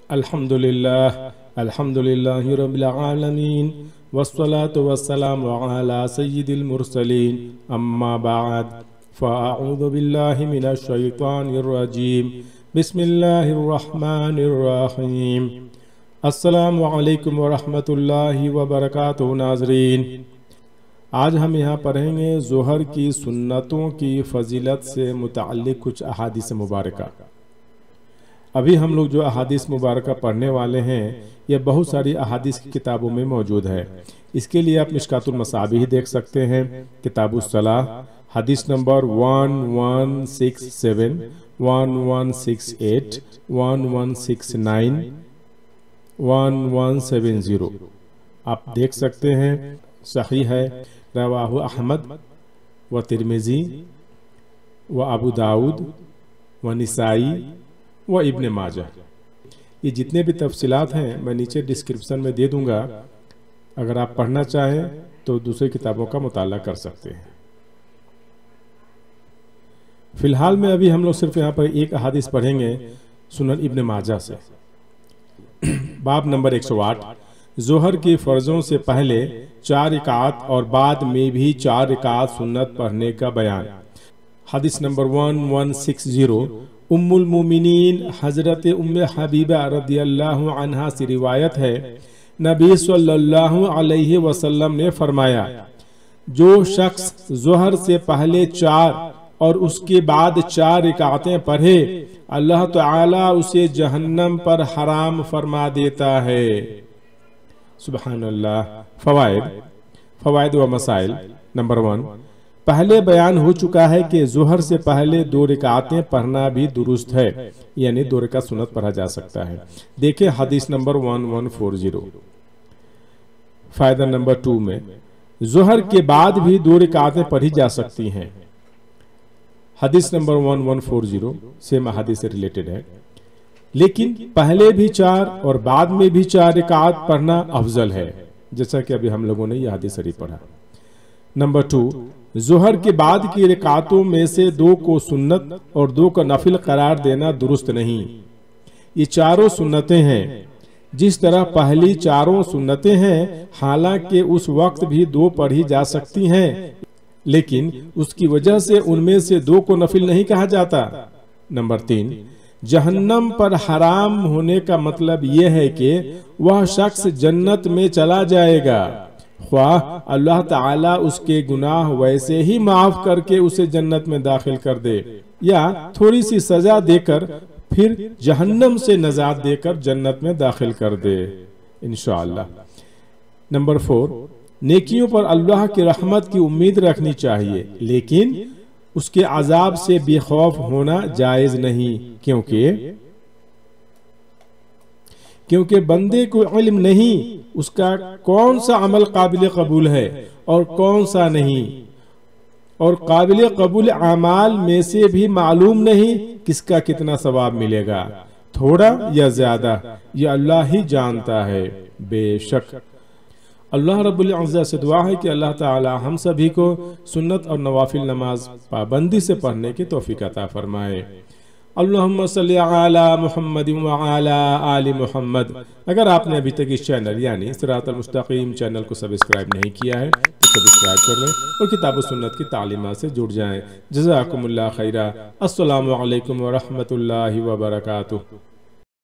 अल्हम्दुलिल्लाह रब्बिल आलमीन वस्सलातु वस्सलामु अला सय्यिदिल मुरसलीन अम्मा बाद फ़अऊज़ु बिल्लाहि मिनश शैतानिर रजीम बिस्मिल्लाहिर रहमानिर रहीम। अस्सलामु अलैकुम व रहमतुल्लाहि व बरकातुहू। नाज़रीन, आज हम यहाँ पढ़ेंगे ज़ोहर की सुन्नतों की फजीलत से मुताल्लिक़ कुछ अहादीस मुबारका। अभी हम लोग जो अहादीस मुबारका पढ़ने वाले हैं ये बहुत सारी अहादीस की किताबों में मौजूद है। इसके लिए आप मिशकातुल मसाबीह देख सकते हैं, किताबुस सलाह, हदीस नंबर 1167, 1168, 1169, 1170 आप देख सकते हैं। सही है, रवाहु अहमद व तिरमिजी व अबू दाऊद व निसाई व इब्न माजा। ये जितने भी तफसीलात हैं मैं नीचे डिस्क्रिप्शन में दे दूंगा, अगर आप पढ़ना चाहें तो दूसरी किताबों का मुताला कर सकते हैं। फिलहाल में अभी हम लोग सिर्फ यहाँ पर एक अहादीस पढ़ेंगे सुनन इब्न माजा से। बाब नंबर 108, ज़ोहर की फ़र्ज़ों से पहले 4 रकात और बाद में भी 4 रकात सुन्नत पढ़ने का बयान। हदीस नंबर 1160, उम्मुल मोमिनीन हज़रत उम्मे हबीबा रदियल्लाहु अन्हा से रिवायत है, नबी सल्लल्लाहु अलैहि वसल्लम ने फरमाया, जो शख्स ज़ोहर से पहले 4 और उसके बाद 4 रकातें पढ़े, अल्लाह ताला उसे जहन्नम पर हराम फरमा देता है। सुभान अल्लाह। फ़वाइद व मसाइल। नंबर 1, पहले बयान हो चुका है कि ज़ोहर से पहले 2 रकातें पढ़ना भी दुरुस्त है, यानी 2 रकात सुन्नत पढ़ा जा सकता है। देखें हदीस नंबर 1140। फायदा नंबर 2 में ज़ोहर के बाद भी 2 रकातें पढ़ी जा सकती हैं। हदीस नंबर 1140 सेम हदीस से रिलेटेड है, लेकिन पहले भी 4 और बाद में भी 4 रकात पढ़ना अफजल है, जैसा कि अभी हम लोगों ने यह हदीस शरीफ पढ़ा। नंबर 2, ज़ोहर के बाद की रकातों में से 2 को सुन्नत और 2 को नफिल करार देना दुरुस्त नहीं। ये चारों सुन्नतें हैं, जिस तरह पहली 4 सुन्नतें हैं, हालांकि उस वक्त भी 2 पढ़ी जा सकती हैं, लेकिन उसकी वजह से उनमें से 2 को नफिल नहीं कहा जाता। नंबर 3, जहन्नम पर हराम होने का मतलब यह है कि वह शख्स जन्नत में चला जाएगा, ख्वाह अल्लाह ताला उसके गुनाह वैसे ही माफ करके उसे जन्नत में दाखिल कर दे, या थोड़ी सी सजा देकर फिर जहन्नम से नजात देकर जन्नत में दाखिल कर दे इंशाअल्लाह। नंबर 4, नेकियों पर अल्लाह की रहमत की उम्मीद रखनी चाहिए, लेकिन उसके अजाब से बेखौफ होना जायज नहीं, क्योंकि बंदे को इल्म नहीं उसका कौन सा अमल काबिल कबूल है और कौन सा नहीं, और काबिल कबूल अमाल में से भी मालूम नहीं किसका कितना सवाब मिलेगा, थोड़ा या ज्यादा, ये अल्लाह ही जानता है। बेशक अल्लाह रब्बुल इज़्ज़त से दुआ है कि अल्लाह ताला हम सभी को सुन्नत और नवाफिल नमाज पाबंदी से पढ़ने की तौफीक अता फरमाए। अल्लाहुम्मा सल्ली अला मुहम्मद व अला आलि मुहम्मद। अगर आपने अभी तक इस चैनल यानी सिरातुल मुस्तकीम चैनल को सब्सक्राइब नहीं किया है तो सब्सक्राइब कर लें और किताब सुन्नत की तालीमात से जुड़ जाएं। जज़ाकुमुल्लाह खैरा। अस्सलामु अलैकुम व रहमतुल्लाहि व बरकातुहू।